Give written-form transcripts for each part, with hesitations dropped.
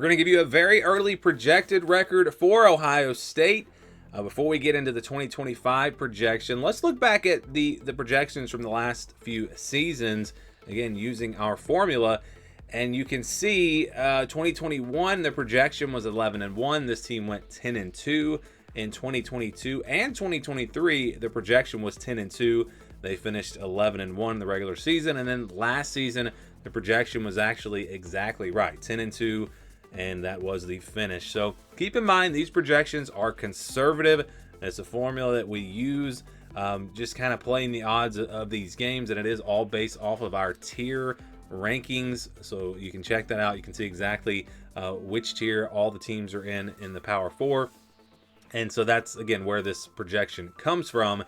going to give you a very early projected record for Ohio State. Before we get into the 2025 projection, let's look back at the projections from the last few seasons, again, using our formula. And you can see 2021, the projection was 11-1. This team went 10-2. In 2022 and 2023, the projection was 10-2. They finished 11-1 the regular season. And then last season, the projection was actually exactly right, 10-2. And that was the finish. So keep in mind, these projections are conservative. It's a formula that we use, just kind of playing the odds of these games. And it is all based off of our tier rankings. So you can check that out. You can see exactly which tier all the teams are in the Power Four. And so that's, again, where this projection comes from.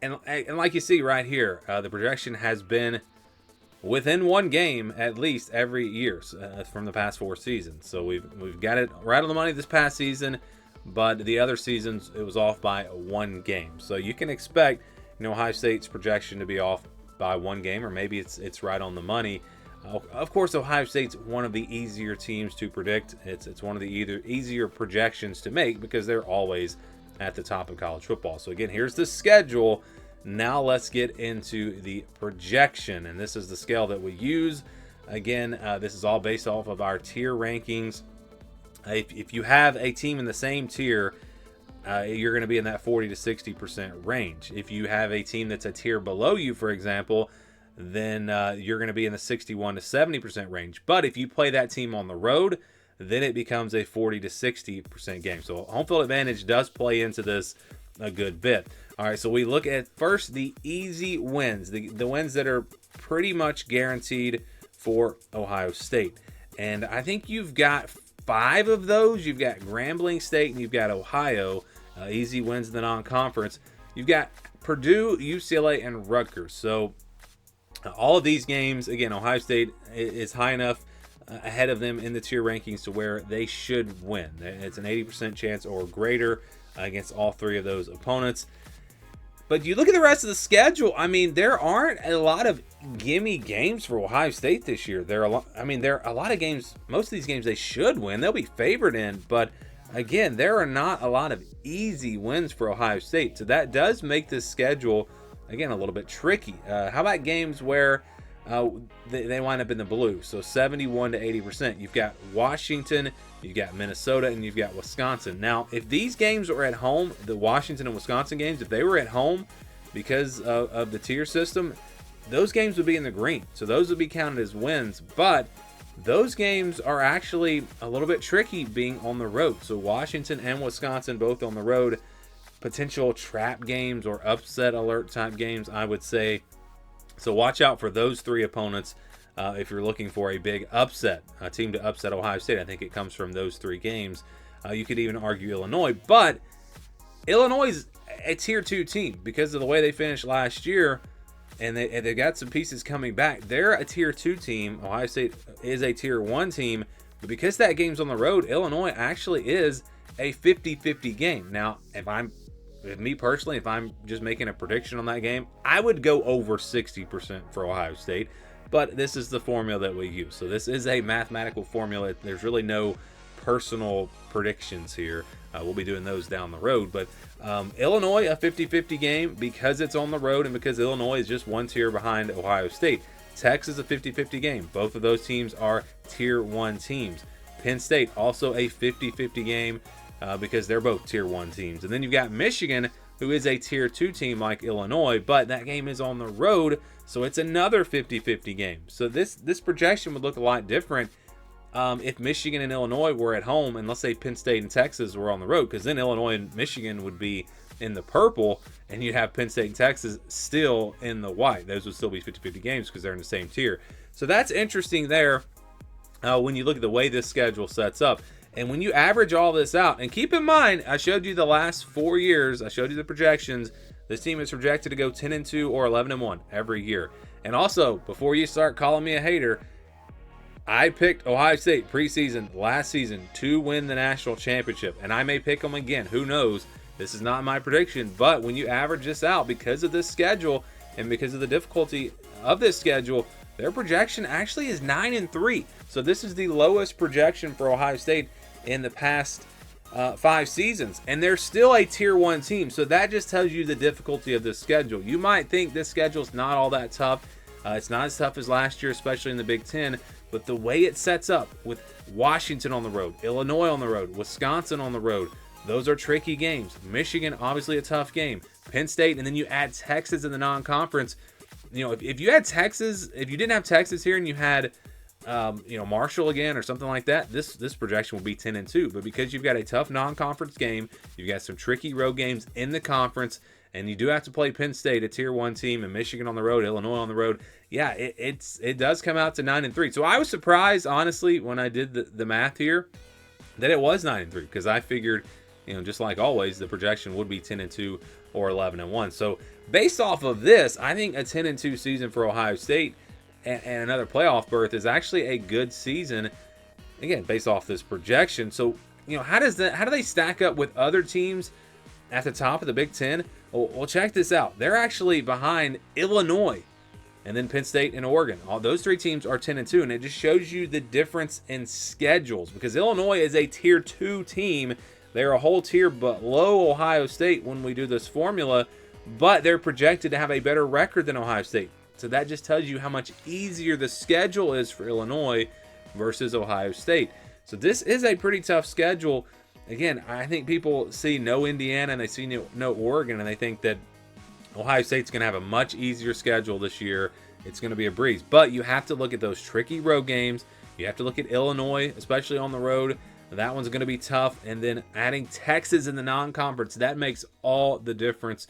And like you see right here, the projection has been within one game at least every year from the past 4 seasons. So we've got it right on the money this past season, but the other seasons it was off by 1 game. So you can expect, Ohio State's projection to be off by 1 game, or maybe it's right on the money. Of course, Ohio State's one of the easier teams to predict. It's one of the easier projections to make because they're always at the top of college football. So again, here's the schedule. Now let's get into the projection, and this is the scale that we use. Again, this is all based off of our tier rankings. If you have a team in the same tier, you're going to be in that 40 to 60% range. If you have a team that's a tier below you, for example, then you're going to be in the 61 to 70% range. But if you play that team on the road, then it becomes a 40 to 60% game. So home field advantage does play into this a good bit. All right, so we look at first the easy wins, the wins that are pretty much guaranteed for Ohio State. And I think you've got 5 of those. You've got Grambling State and you've got Ohio, easy wins in the non-conference. You've got Purdue, UCLA, and Rutgers. So all of these games, again, Ohio State is high enough ahead of them in the tier rankings to where they should win. It's an 80% chance or greater against all 3 of those opponents. But you look at the rest of the schedule, I mean, there aren't a lot of gimme games for Ohio State this year. There are a lot of games, most of these games they should win. They'll be favored in, but again, there are not a lot of easy wins for Ohio State. So that does make this schedule, again, a little bit tricky. How about games where they wind up in the blue? So 71 to 80%. You've got Washington, you've got Minnesota, and you've got Wisconsin. Now, if these games are at home, the Washington and Wisconsin games, if they were at home because of the tier system, those games would be in the green. So those would be counted as wins. But those games are actually a little bit tricky being on the road. So Washington and Wisconsin both on the road, potential trap games or upset alert type games, I would say. So watch out for those 3 opponents if you're looking for a big upset, a team to upset Ohio State. I think it comes from those 3 games. You could even argue Illinois, but Illinois is a tier 2 team because of the way they finished last year, and they got some pieces coming back. They're a tier 2 team. Ohio State is a tier 1 team, but because that game's on the road, Illinois actually is a 50-50 game. Now, if I'm just making a prediction on that game, I would go over 60% for Ohio State, but this is the formula that we use. So this is a mathematical formula. There's really no personal predictions here. We'll be doing those down the road, but Illinois, a 50-50 game because it's on the road and because Illinois is just 1 tier behind Ohio State. Texas, a 50-50 game. Both of those teams are tier 1 teams. Penn State, also a 50-50 game. Because they're both tier 1 teams. And then you've got Michigan, who is a tier 2 team like Illinois, but that game is on the road, so it's another 50-50 game. So this projection would look a lot different if Michigan and Illinois were at home, and let's say Penn State and Texas were on the road, because then Illinois and Michigan would be in the purple, and you'd have Penn State and Texas still in the white. Those would still be 50-50 games because they're in the same tier. So that's interesting there when you look at the way this schedule sets up. And when you average all this out, and keep in mind, I showed you the last 4 years, I showed you the projections. This team is projected to go 10-2 or 11-1 every year. And also, before you start calling me a hater, I picked Ohio State preseason last season to win the national championship. And I may pick them again. Who knows? This is not my prediction. But when you average this out, because of this schedule and because of the difficulty of this schedule, their projection actually is 9-3. So this is the lowest projection for Ohio State in the past 5 seasons, and they're still a tier 1 team. So that just tells you the difficulty of this schedule. You might think this schedule is not all that tough. It's not as tough as last year, especially in the Big Ten, but the way it sets up with Washington on the road, Illinois on the road, Wisconsin on the road, those are tricky games. Michigan, obviously a tough game. Penn State, and then you add Texas in the non-conference. You know, if you had Texas, if you didn't have Texas here and you had Marshall again or something like that, this projection will be 10-2. But because you've got a tough non-conference game, you've got some tricky road games in the conference, and you do have to play Penn State, a tier 1 team, and Michigan on the road, Illinois on the road. Yeah, it does come out to 9-3. So I was surprised, honestly, when I did the math here, that it was 9-3, because I figured, just like always, the projection would be 10-2 or 11-1. So based off of this, I think a 10-2 season for Ohio State and another playoff berth is actually a good season, again, based off this projection. So, how do they stack up with other teams at the top of the Big Ten? Well, check this out. They're actually behind Illinois and then Penn State and Oregon. All those 3 teams are 10-2, and it just shows you the difference in schedules, because Illinois is a tier 2 team. They're a whole tier below Ohio State when we do this formula, but they're projected to have a better record than Ohio State. So that just tells you how much easier the schedule is for Illinois versus Ohio State. So this is a pretty tough schedule. Again, I think people see no Indiana and they see no Oregon, and they think that Ohio State's going to have a much easier schedule this year. It's going to be a breeze. But you have to look at those tricky road games. You have to look at Illinois, especially on the road. That one's going to be tough. And then adding Texas in the non-conference, that makes all the difference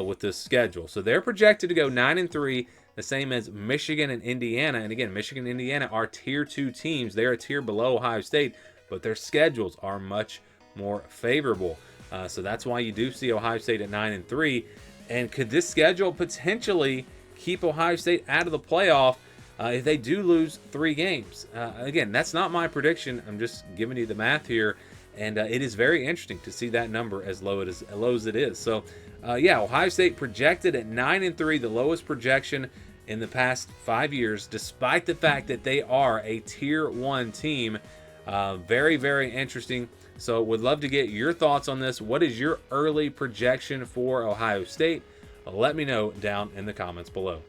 with this schedule. So they're projected to go 9-3, the same as Michigan and Indiana. And again, Michigan and Indiana are tier 2 teams. They're a tier below Ohio State, but their schedules are much more favorable. So that's why you do see Ohio State at 9-3. And could this schedule potentially keep Ohio State out of the playoff if they do lose 3 games? Again, that's not my prediction. I'm just giving you the math here. And it is very interesting to see that number as low as it is. So, Ohio State projected at 9-3, the lowest projection in the past 5 years, despite the fact that they are a tier 1 team. Very, very interesting. So would love to get your thoughts on this. What is your early projection for Ohio State? Let me know down in the comments below.